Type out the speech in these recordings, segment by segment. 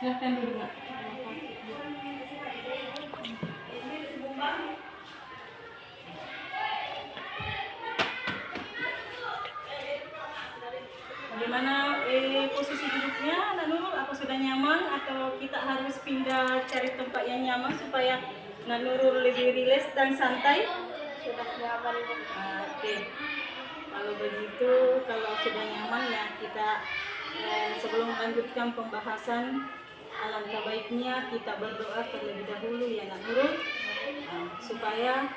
Silahkan duduk, Nak. Bagaimana posisi duduknya, Nak Nurul? Apa sudah nyaman atau kita harus pindah cari tempat yang nyaman supaya Nak Nurul lebih rileks dan santai? Sudah nyaman. Oke. Kalau begitu, kalau sudah nyaman ya kita sebelum melanjutkan pembahasan, alangkah baiknya kita berdoa terlebih dahulu ya Nak Nurul, supaya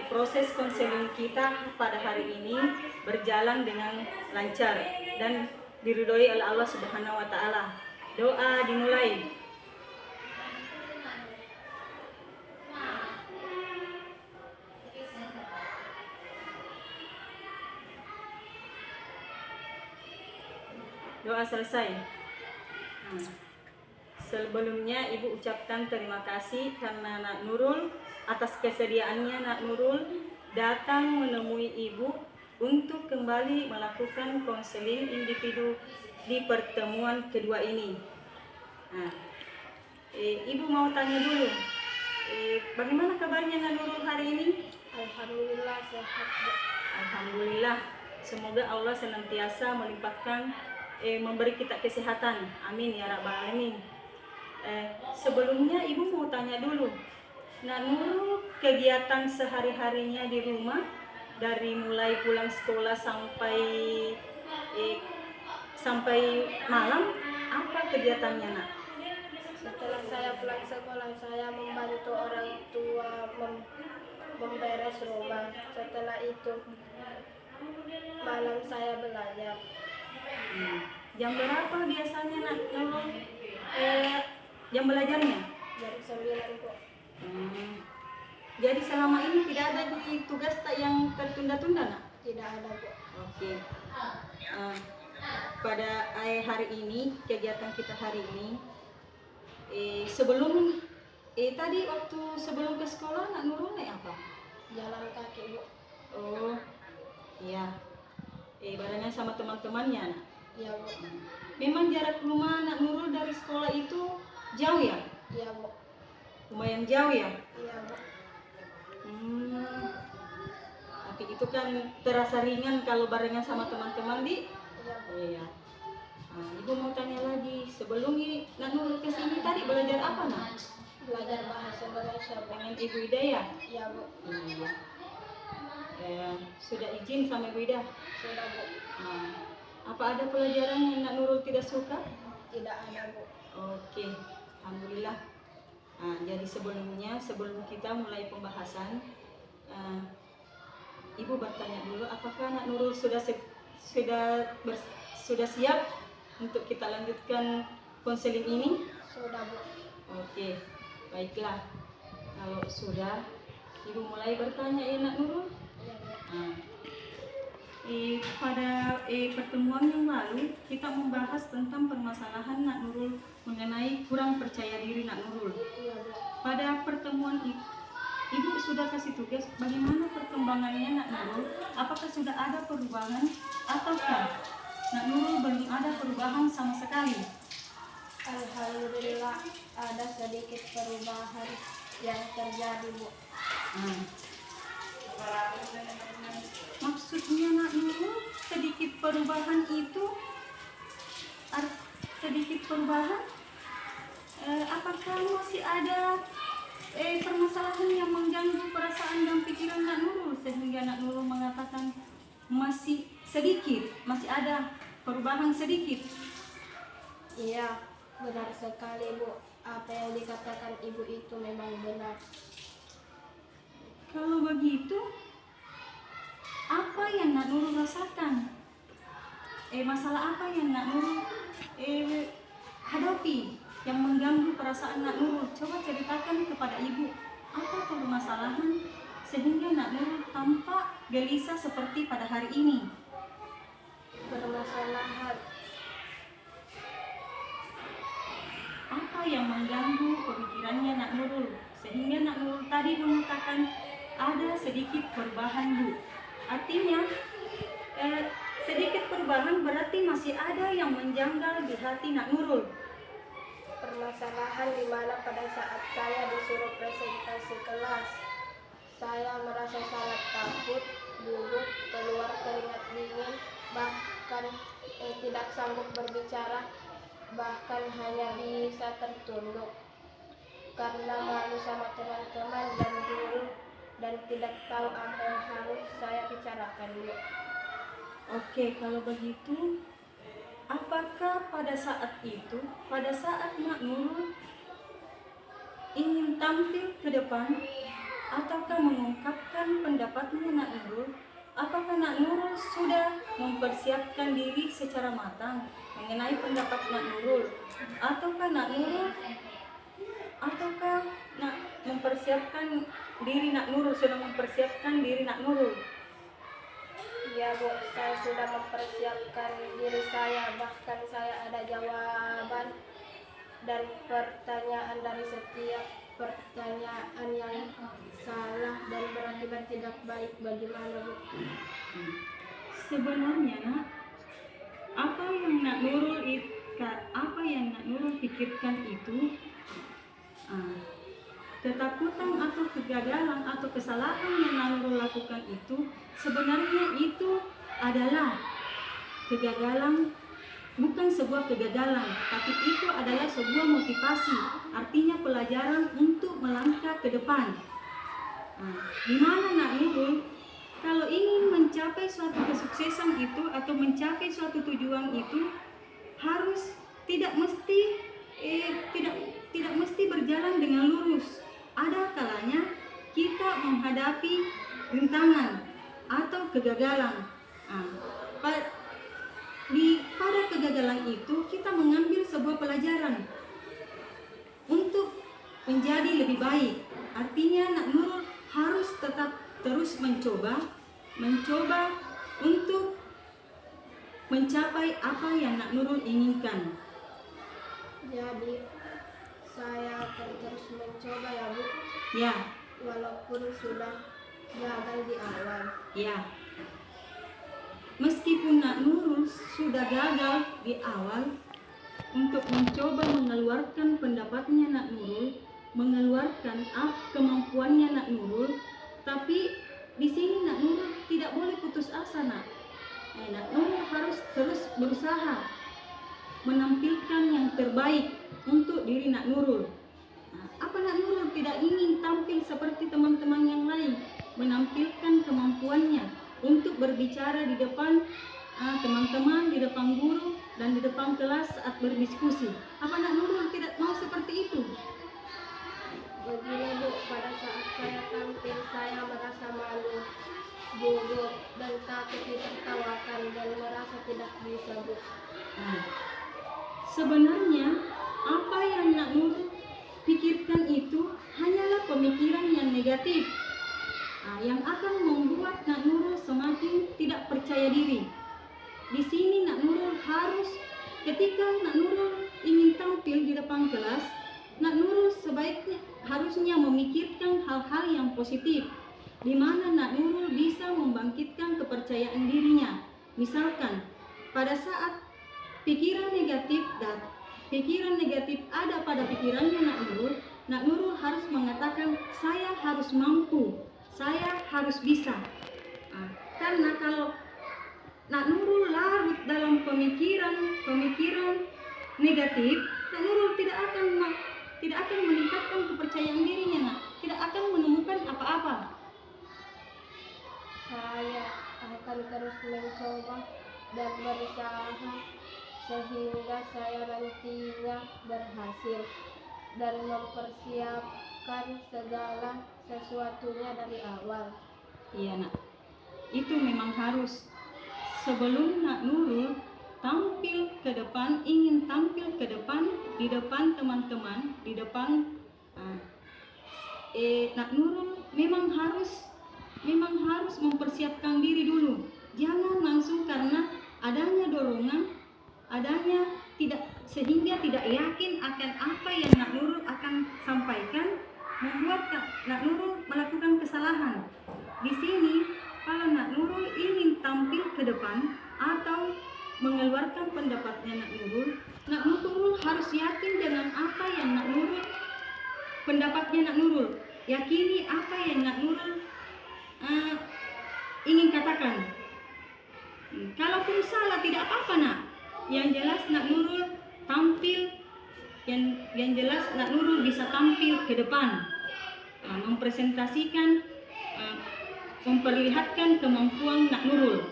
proses konseling kita pada hari ini berjalan dengan lancar dan diridhoi oleh Allah Subhanahu wa taala. Doa dimulai. Doa selesai. Sebelumnya Ibu ucapkan terima kasih karena Nak Nurul atas kesediaannya Nak Nurul datang menemui Ibu untuk kembali melakukan konseling individu di pertemuan kedua ini. Ibu mau tanya dulu, bagaimana kabarnya Nak Nurul hari ini? Alhamdulillah sehat, Bu. Alhamdulillah, semoga Allah senantiasa melimpahkan memberi kita kesehatan. Amin ya rabbal alamin. Sebelumnya Ibu mau tanya dulu, Nak Nurul kegiatan sehari-harinya di rumah dari mulai pulang sekolah sampai malam, apa kegiatannya Nak? Setelah saya pulang sekolah, saya membantu orang tua memberes rumah. Setelah itu malam saya belajar. Jam berapa biasanya Nak Nurul jam belajarnya? Jam 9, Bu. Jadi selama ini tidak ada di tugas yang tertunda-tunda Nak? Tidak ada, Bu. Oke. Pada hari ini, kegiatan kita hari ini, sebelum tadi waktu sebelum ke sekolah Nak Nurul naik apa? Jalan kaki, Bu. Oh, iya. Badannya sama teman-temannya Nak? Iya, Bu. Memang jarak rumah Nak Nurul dari sekolah itu jauh ya? Iya, Bu. Lumayan jauh ya? Iya, Bu. Tapi itu kan terasa ringan kalau barengan sama teman-teman di? Iya, Bu. Iya. Ibu mau tanya lagi, sebelum Nak Nurul ke sini tadi belajar apa Nak? Belajar bahasa Indonesia, Bu. Dengan Ibu Ida ya? Iya, Bu. Iya. Sudah izin sama Ibu Ida? Sudah, Bu. Apa ada pelajaran yang Nak Nurul tidak suka? Tidak ada, Bu. Oke, alhamdulillah. Jadi sebelum kita mulai pembahasan, Ibu bertanya dulu, apakah Nak Nurul sudah siap untuk kita lanjutkan konseling ini? Sudah, Bu. Oke, baiklah. Kalau sudah, Ibu mulai bertanya ya Nak Nurul. Iya, Bu. Pada pertemuan yang lalu kita membahas tentang permasalahan Nak Nurul mengenai kurang percaya diri Nak Nurul. Iya, Bu. Pada pertemuan itu Ibu sudah kasih tugas bagaimana perkembangannya Nak Nurul, apakah sudah ada perubahan ataukah Nak Nurul belum ada perubahan sama sekali? Alhamdulillah ada sedikit perubahan yang terjadi, Bu. Maksudnya Nak Nurul sedikit perubahan itu sedikit perubahan, apakah masih ada permasalahan yang mengganggu perasaan dan pikiran Nak Nurul sehingga Nak Nurul mengatakan masih ada perubahan sedikit? Iya, benar sekali, Bu. Apa yang dikatakan Ibu itu memang benar. Kalau begitu, apa yang Nak Nurul rasakan? Masalah apa yang Nak Nurul hadapi yang mengganggu perasaan Nak Nurul? Coba ceritakan kepada Ibu, apa permasalahan sehingga Nak Nurul tampak gelisah seperti pada hari ini? Permasalahan apa yang mengganggu pemikirannya Nak Nurul sehingga Nak Nurul tadi mengatakan ada sedikit perubahan, Bu? Artinya sedikit perubahan berarti masih ada yang menjanggal di hati Nak Nurul. permasalahan di mana pada saat saya disuruh presentasi kelas, saya merasa sangat takut, gugup, keluar keringat dingin, bahkan tidak sanggup berbicara, bahkan hanya bisa tertunduk karena malu sama teman-teman dan guru dan tidak tahu apa yang harus saya bicarakan dulu. Oke, kalau begitu, apakah pada saat itu, pada saat Nak Nurul ingin tampil ke depan, ataukah mengungkapkan pendapatnya Nak Nurul, apakah Nak Nurul sudah mempersiapkan diri secara matang mengenai pendapat Nak Nurul, ataukah Nak Nurul mempersiapkan diri Nak Nurul, sudah mempersiapkan diri Nak Nurul? Ya Bu, saya sudah mempersiapkan diri saya, bahkan saya ada jawaban dan pertanyaan dari setiap pertanyaan yang salah dan berakibat tidak baik. Bagaimana Bu? Sebenarnya Nak, apa yang Nak Nurul pikirkan itu, ketakutan atau kegagalan atau kesalahan yang Nak Nurul lakukan itu, sebenarnya itu adalah kegagalan, bukan sebuah kegagalan, tapi itu adalah sebuah motivasi, artinya pelajaran untuk melangkah ke depan. Di mana Nak Nurul kalau ingin mencapai suatu kesuksesan itu atau mencapai suatu tujuan itu harus tidak mesti berjalan dengan lurus. Ada kalanya kita menghadapi rintangan atau kegagalan. Pada kegagalan itu kita mengambil sebuah pelajaran untuk menjadi lebih baik. Artinya Nak Nurul harus tetap terus mencoba untuk mencapai apa yang Nak Nurul inginkan. Jadi saya akan terus mencoba ya Bu. Ya. Walaupun sudah gagal di awal. Ya. Meskipun Nak Nurul sudah gagal di awal untuk mencoba mengeluarkan pendapatnya Nak Nurul, mengeluarkan kemampuannya Nak Nurul, tapi di sini Nak Nurul tidak boleh putus asa Nak. Nak Nurul harus terus berusaha menampilkan yang terbaik untuk diri Nak Nurul. Apa Nak Nurul tidak ingin tampil seperti teman-teman yang lain, menampilkan kemampuannya untuk berbicara di depan teman-teman, di depan guru, dan di depan kelas saat berdiskusi. Apa Nak Nurul tidak mau seperti itu? Begini Bu, pada saat saya tampil saya merasa malu, gugup, dan takut ditertawakan dan merasa tidak bisa Bu. Sebenarnya apa yang Nak Nurul pikirkan itu hanyalah pemikiran yang negatif, yang akan membuat Nak Nurul semakin tidak percaya diri. Di sini Nak Nurul harus, ketika Nak Nurul ingin tampil di depan kelas, Nak Nurul sebaiknya harusnya memikirkan hal-hal yang positif, di mana Nak Nurul bisa membangkitkan kepercayaan dirinya. Misalkan pada saat pikiran negatif ada pada pikirannya Nak Nurul harus mengatakan saya harus mampu, saya harus bisa. Karena kalau Nak Nurul larut dalam pemikiran negatif, Nak Nurul tidak akan meningkatkan kepercayaan dirinya, tidak akan menemukan apa-apa. Saya akan terus mencoba dan berusaha sehingga saya nantinya berhasil dan mempersiapkan segala sesuatunya dari awal. Iya Nak, itu memang harus. Sebelum Nak Nurul ingin tampil ke depan, di depan teman-teman, di depan Nak Nurul memang harus mempersiapkan diri dulu. Jangan langsung karena adanya dorongan, sehingga tidak yakin akan apa yang Nak Nurul akan sampaikan, membuat Nak Nurul melakukan kesalahan. Di sini kalau Nak Nurul ingin tampil ke depan atau mengeluarkan pendapatnya Nak Nurul harus yakin dengan apa yang pendapatnya Nak Nurul. Yakini apa yang Nak Nurul ingin katakan. Kalaupun salah tidak apa-apa Nak. Yang jelas Nak Nurul tampil, yang jelas Nak Nurul bisa tampil ke depan, mempresentasikan, memperlihatkan kemampuan Nak Nurul.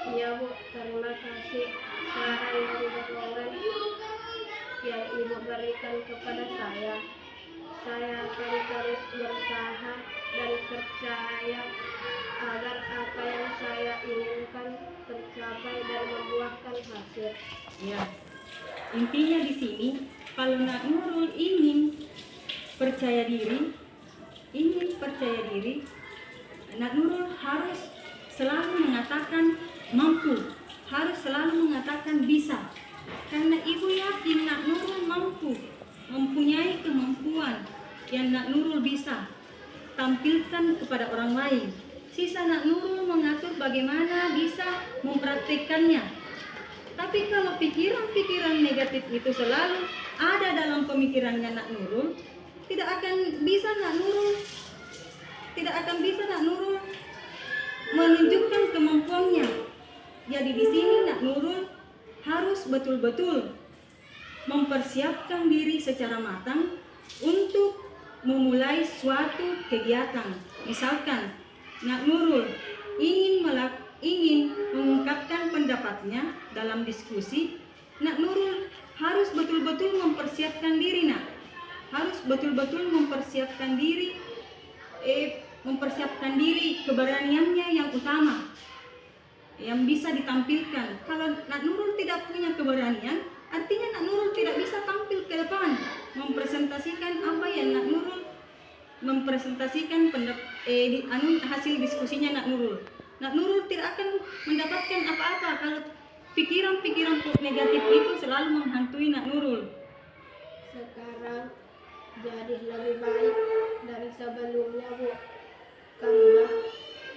Iya Bu, terima kasih saran dan dukungan yang Ibu berikan kepada saya. Saya akan terus berusaha dan percaya agar apa yang saya inginkan tercapai dan membuahkan hasil. Ya, intinya di sini kalau Nak Nurul ingin percaya diri, Nak Nurul harus selalu mengatakan mampu, harus selalu mengatakan bisa. Karena Ibu yakin Nak Nurul mampu, mempunyai kemampuan yang Nak Nurul bisa tampilkan kepada orang lain. Sisa Nak Nurul mengatur bagaimana bisa mempraktikkannya. Tapi kalau pikiran-pikiran negatif itu selalu ada dalam pemikirannya Nak Nurul, tidak akan bisa Nak Nurul menunjukkan kemampuannya. Jadi di sini Nak Nurul harus betul-betul mempersiapkan diri secara matang untuk memulai suatu kegiatan. Misalkan Nak Nurul ingin mengungkapkan pendapatnya dalam diskusi, Nak Nurul harus betul-betul mempersiapkan diri Nak. Harus betul-betul mempersiapkan diri keberaniannya yang utama yang bisa ditampilkan. Kalau Nak Nurul tidak punya keberanian, artinya Nak Nurul tidak bisa tampil ke depan mempresentasikan apa yang Nak Nurul mempresentasikan hasil diskusinya Nak Nurul. Nak Nurul tidak akan mendapatkan apa-apa kalau pikiran-pikiran negatif itu selalu menghantui Nak Nurul. Sekarang jadi lebih baik dari sebelumnya Bu, karena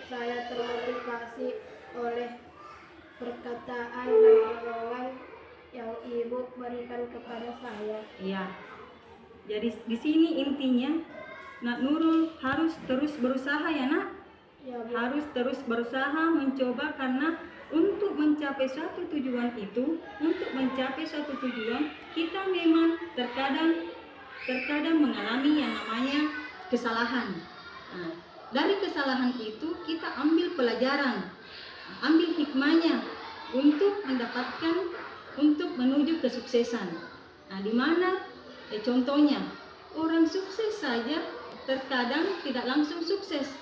saya termotivasi oleh perkataan dan dorongan yang Ibu berikan kepada saya. Iya. Jadi di sini intinya Nak Nurul harus terus berusaha ya Nak. Ya, Bu. Harus terus berusaha mencoba, karena untuk mencapai suatu tujuan kita memang terkadang mengalami yang namanya kesalahan. Nah, dari kesalahan itu kita ambil pelajaran, ambil hikmahnya untuk menuju kesuksesan. Nah, di mana contohnya orang sukses saja terkadang tidak langsung sukses.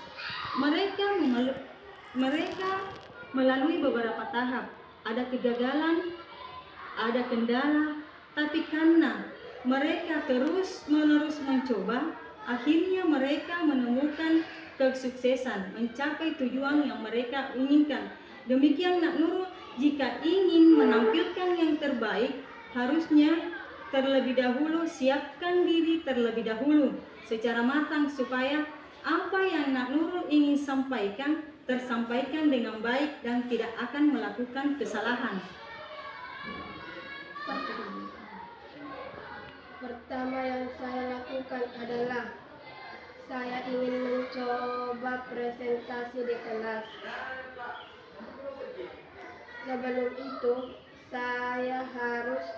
Mereka melalui beberapa tahap, ada kegagalan, ada kendala, tapi karena mereka terus-menerus mencoba, akhirnya mereka menemukan kesuksesan, mencapai tujuan yang mereka inginkan. Demikian Nak Nurul, jika ingin menampilkan yang terbaik, harusnya terlebih dahulu siapkan diri terlebih dahulu secara matang supaya apa yang Nak Nurul ingin sampaikan tersampaikan dengan baik dan tidak akan melakukan kesalahan. Pertama yang saya lakukan adalah saya ingin mencoba presentasi di kelas. Sebelum itu, saya harus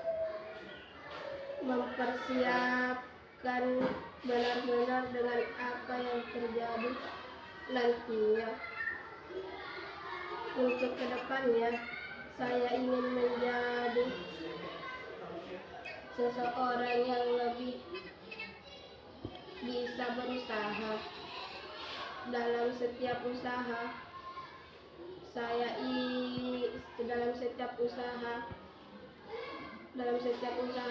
mempersiapkan benar-benar dengan apa yang terjadi nantinya. Untuk kedepannya, saya ingin menjadi seseorang yang lebih bisa berusaha. Dalam setiap usaha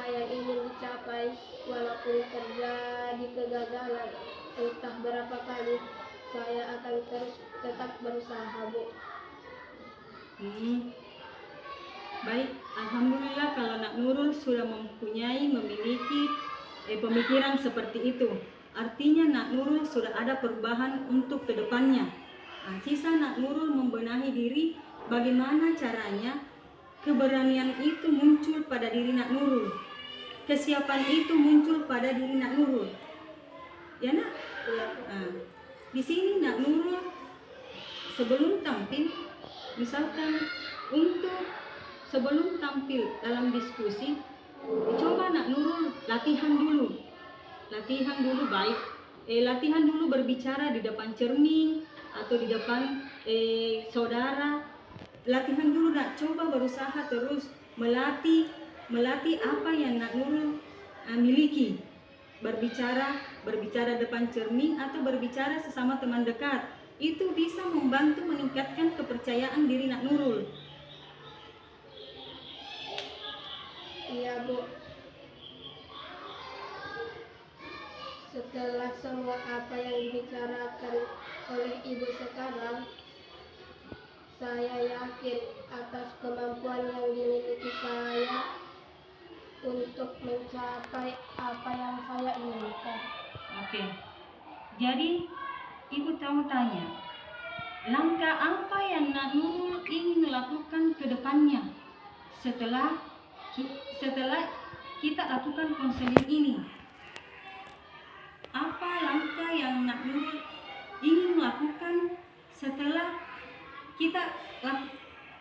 yang ingin dicapai, walaupun terjadi kegagalan entah berapa kali, saya akan terus tetap berusaha Bu. Baik, alhamdulillah kalau Nak Nurul sudah memiliki pemikiran seperti itu. Artinya Nak Nurul sudah ada perubahan untuk kedepannya. Sisa Nak Nurul membenahi diri bagaimana caranya keberanian itu muncul pada diri Nak Nurul. Kesiapan itu muncul pada diri Nak Nurul. Ya Nak? Iya. Nah, di sini Nak Nurul sebelum tampil, misalkan sebelum tampil dalam diskusi, coba Nak Nurul latihan dulu baik. Latihan dulu berbicara di depan cermin atau di depan saudara. Latihan dulu Nak, coba berusaha terus melatih apa yang Nak Nurul miliki. Berbicara depan cermin atau berbicara sesama teman dekat. Itu bisa membantu meningkatkan kepercayaan diri Nak Nurul. Iya Bu. Setelah semua apa yang dibicarakan oleh Ibu sekarang, saya yakin atas kemampuan yang dimiliki saya untuk mencapai apa yang saya inginkan. Oke. Jadi Ibu mau tanya, langkah apa yang Nak Nurul ingin lakukan ke depannya setelah kita lakukan konseling ini? Apa langkah yang Nak Nurul ingin lakukan setelah kita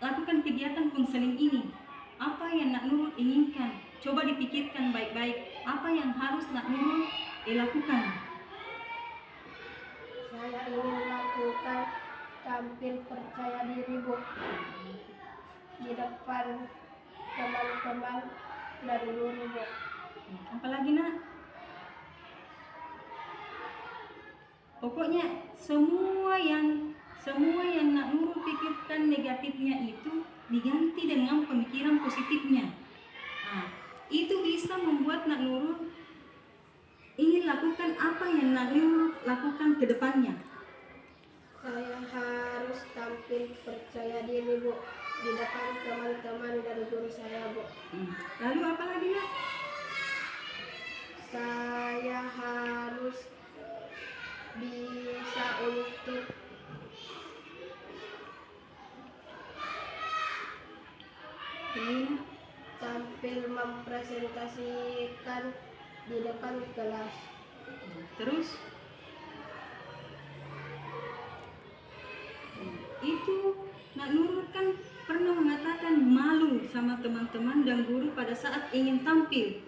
lakukan kegiatan konseling ini? Apa yang Nak Nurul inginkan? Coba dipikirkan baik-baik, apa yang harus Nak Nurul lakukan? Saya ingin lakukan tampil percaya diri Bu di depan teman-teman dan guru Bu. Apalagi Nak? Pokoknya semua yang Nak Nurul pikirkan negatifnya itu diganti dengan pemikiran positifnya. Nah, itu bisa membuat Nak Nurul ingin lakukan apa yang Nak Nurul lakukan ke depannya. Saya harus tampil percaya diri Bu di depan teman-teman dan guru saya Bu. Lalu apa lagi Nak? Saya harus bisa untuk tampil mempresentasikan di depan kelas. Terus itu Nak Nurul kan pernah mengatakan malu sama teman-teman dan guru pada saat ingin tampil.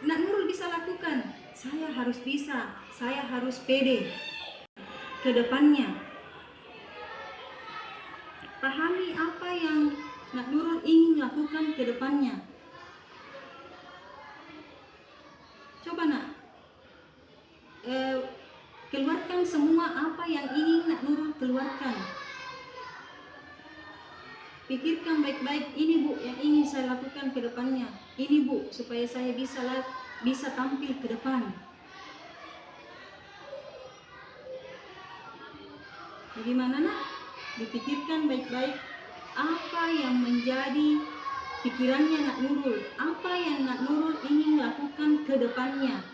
Nak Nurul bisa lakukan. Saya harus bisa, saya harus pede ke depannya. Pahami apa yang Nak Nurul ingin lakukan ke depannya. Coba Nak, keluarkan semua apa yang ingin Nak Nurul keluarkan. Pikirkan baik-baik, ini Bu yang ingin saya lakukan ke depannya. Ini Bu, supaya saya bisa tampil ke depan. Bagaimana Nak? Dipikirkan baik-baik apa yang menjadi pikirannya Nak Nurul, apa yang Nak Nurul ingin lakukan ke depannya.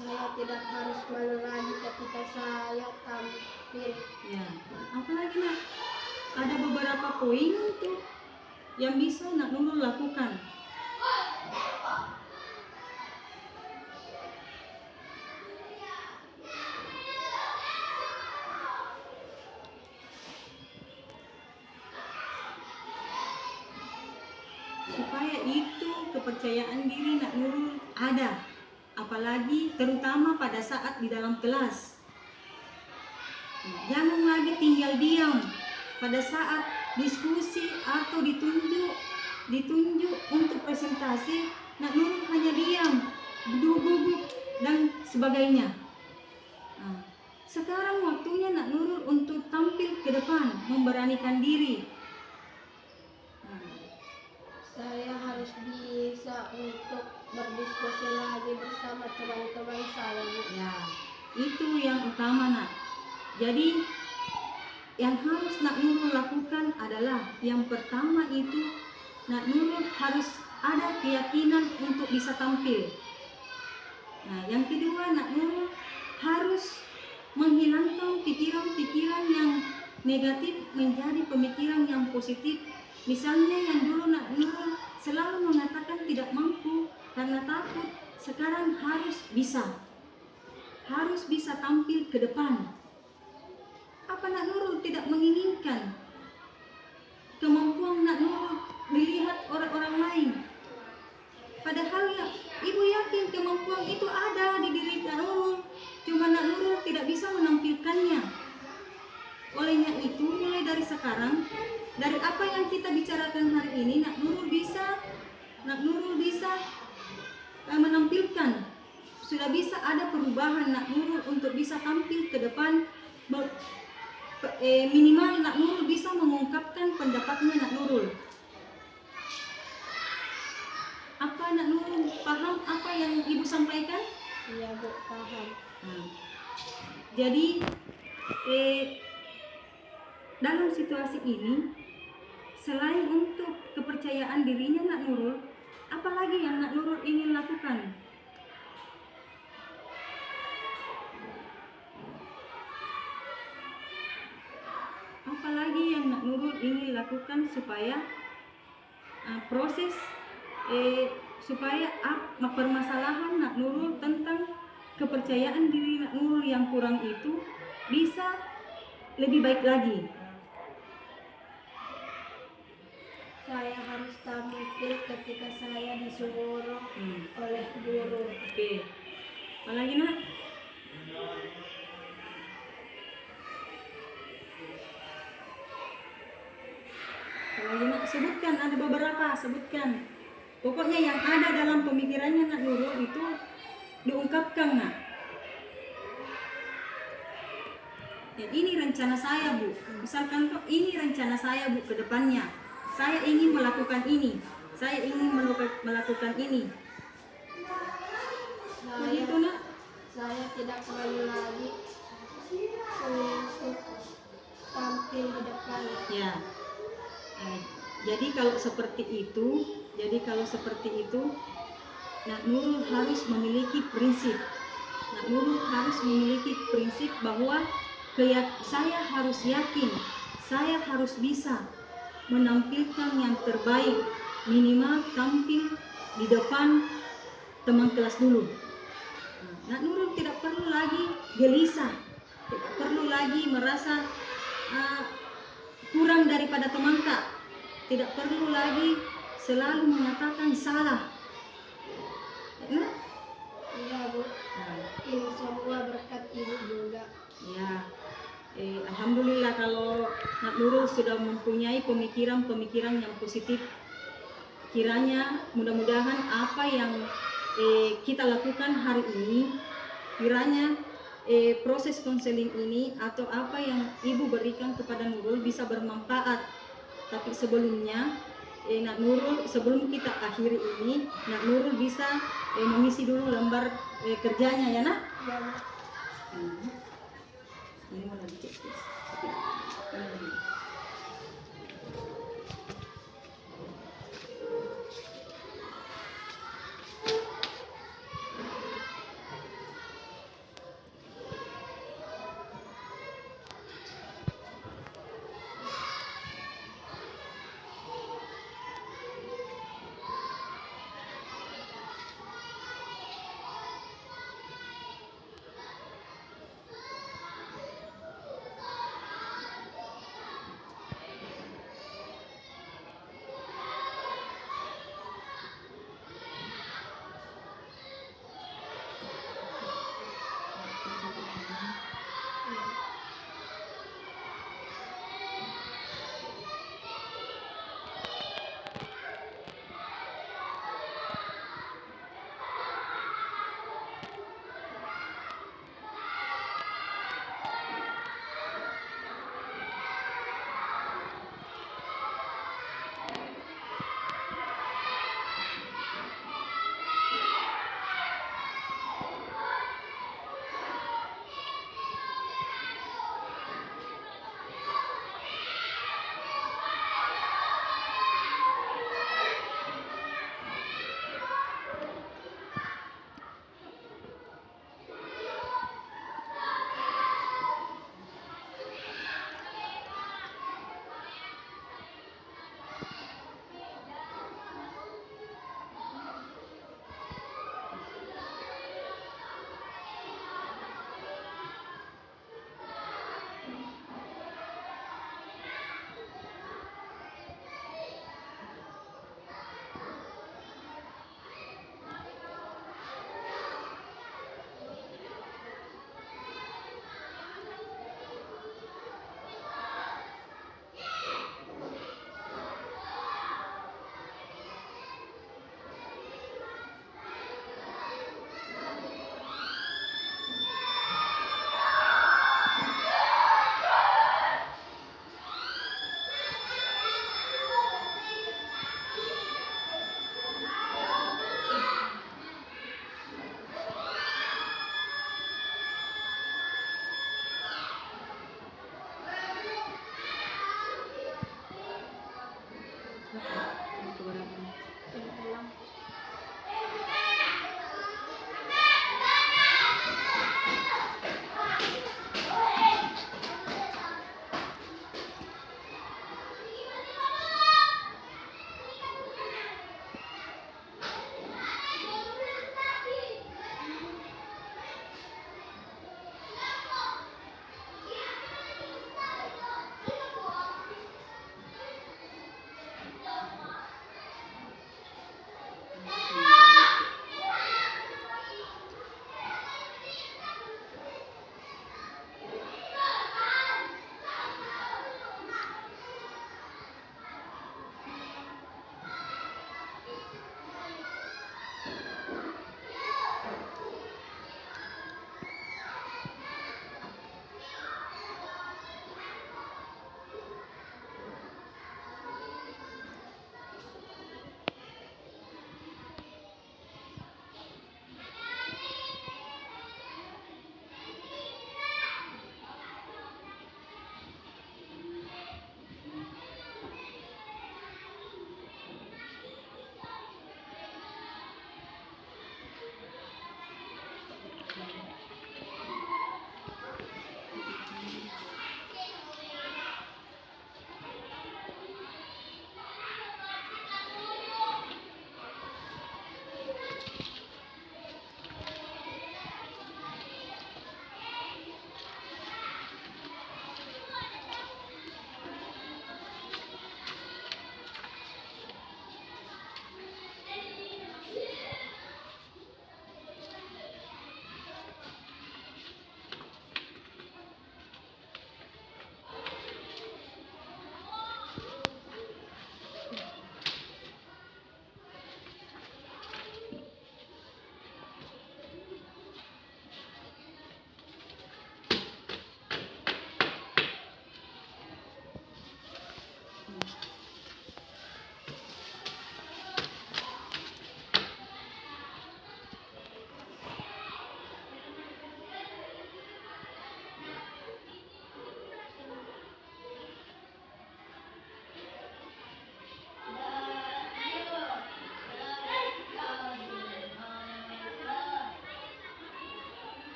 Saya tidak harus malu lagi ketika saya tampil. Ya, apalagi Nak? Ada beberapa poin tuh yang bisa Nak Nurul lakukan. Supaya itu kepercayaan diri Nak Nurul ada, apalagi terutama pada saat di dalam kelas. Jangan lagi tinggal diam pada saat diskusi atau ditunjuk untuk presentasi. Nak Nurul hanya diam, duduk dan sebagainya. Sekarang waktunya Nak Nurul untuk tampil ke depan, memberanikan diri. Saya harus bisa untuk berdiskusi lagi bersama teman-teman saya. Ya, itu yang utama Nak. Jadi yang harus Nak Nurul lakukan adalah yang pertama itu Nak Nurul harus ada keyakinan untuk bisa tampil. Nah, yang kedua Nak Nurul harus menghilangkan pikiran-pikiran yang negatif menjadi pemikiran yang positif. Misalnya yang dulu Nak Nurul selalu mengatakan tidak mampu karena takut, sekarang harus bisa tampil ke depan. Apa Nak Nurul tidak menginginkan kemampuan Nak Nurul dilihat orang-orang lain? Padahal ya, ibu yakin kemampuan itu ada di diri Nak Nurul, cuma Nak Nurul tidak bisa menampilkannya. Olehnya itu, mulai dari sekarang, dari apa yang kita bicarakan hari ini, Nak Nurul bisa menampilkan. Sudah bisa ada perubahan Nak Nurul untuk bisa tampil ke depan. Minimal Nak Nurul bisa mengungkapkan pendapatnya Nak Nurul. Apa Nak Nurul paham apa yang ibu sampaikan? Iya Bu, paham. Jadi dalam situasi ini, selain untuk kepercayaan dirinya Nak Nurul, apalagi yang Nak Nurul ingin lakukan? Apalagi yang Nak Nurul ingin lakukan supaya proses supaya permasalahan Nak Nurul tentang kepercayaan diri Nak Nurul yang kurang itu bisa lebih baik lagi? Saya harus tampil ketika saya disuruh oleh guru. Oke. Apalagi Nak? Apalagi Nak? Sebutkan, ada beberapa, sebutkan. Pokoknya yang ada dalam pemikirannya Nak Nurul itu diungkapkan Nak. Ya, ini rencana saya Bu. Misalkan kok ini rencana saya Bu ke depannya. Saya ingin melakukan ini. Saya ingin melakukan ini. Begitu Nak? Saya tidak perlu lagi untuk tampil di depan. Ya. Jadi kalau seperti itu, Nak Nurul harus memiliki prinsip. Nak Nurul harus memiliki prinsip bahwa saya harus yakin, saya harus bisa menampilkan yang terbaik, minimal tampil di depan teman kelas dulu. Nak Nurul tidak perlu lagi gelisah, tidak perlu lagi merasa kurang daripada teman Kak, tidak perlu lagi selalu mengatakan salah. Iya Bu, ini semua berkat Ibu juga. Ya, alhamdulillah kalau Nak Nurul sudah mempunyai pemikiran-pemikiran yang positif. Kiranya mudah-mudahan apa yang kita lakukan hari ini, kiranya proses konseling ini atau apa yang Ibu berikan kepada Nurul bisa bermanfaat. Tapi sebelumnya Nak Nurul, sebelum kita akhiri ini, Nak Nurul bisa mengisi dulu lembar kerjanya ya Nak? Ya, Ini mau dicek guys.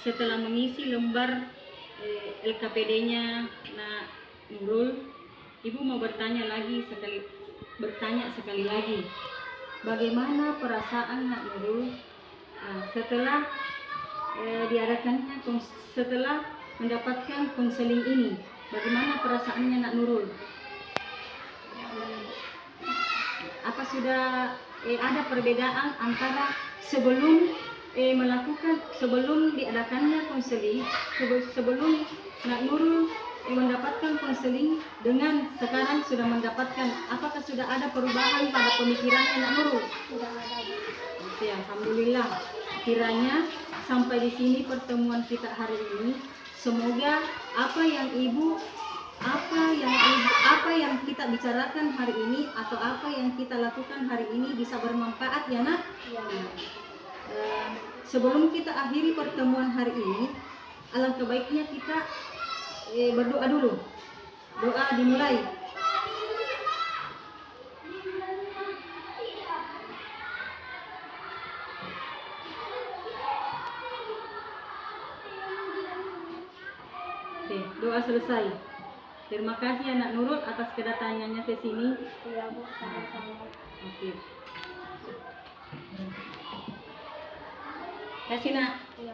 setelah mengisi lembar LKPD-nya Nak Nurul, Ibu mau bertanya sekali lagi. Bagaimana perasaan Nak Nurul setelah setelah mendapatkan konseling ini? Bagaimana perasaannya Nak Nurul? Apa sudah ada perbedaan antara sebelum diadakannya konseling, sebelum Nak Nurul mendapatkan konseling dengan sekarang sudah mendapatkan, apakah sudah ada perubahan pada pemikirannya Nak Nurul? Sudah ada. Oke, alhamdulillah. Kiranya sampai di sini pertemuan kita hari ini, semoga apa yang kita bicarakan hari ini atau apa yang kita lakukan hari ini bisa bermanfaat ya Nak. Ya. Sebelum kita akhiri pertemuan hari ini, alangkah baiknya kita berdoa dulu. Doa dimulai. Oke, doa selesai. Terima kasih Nak Nurul atas kedatangannya ke sini. Iya Bu, sama-sama. Oke. Kasih Nak. Iya.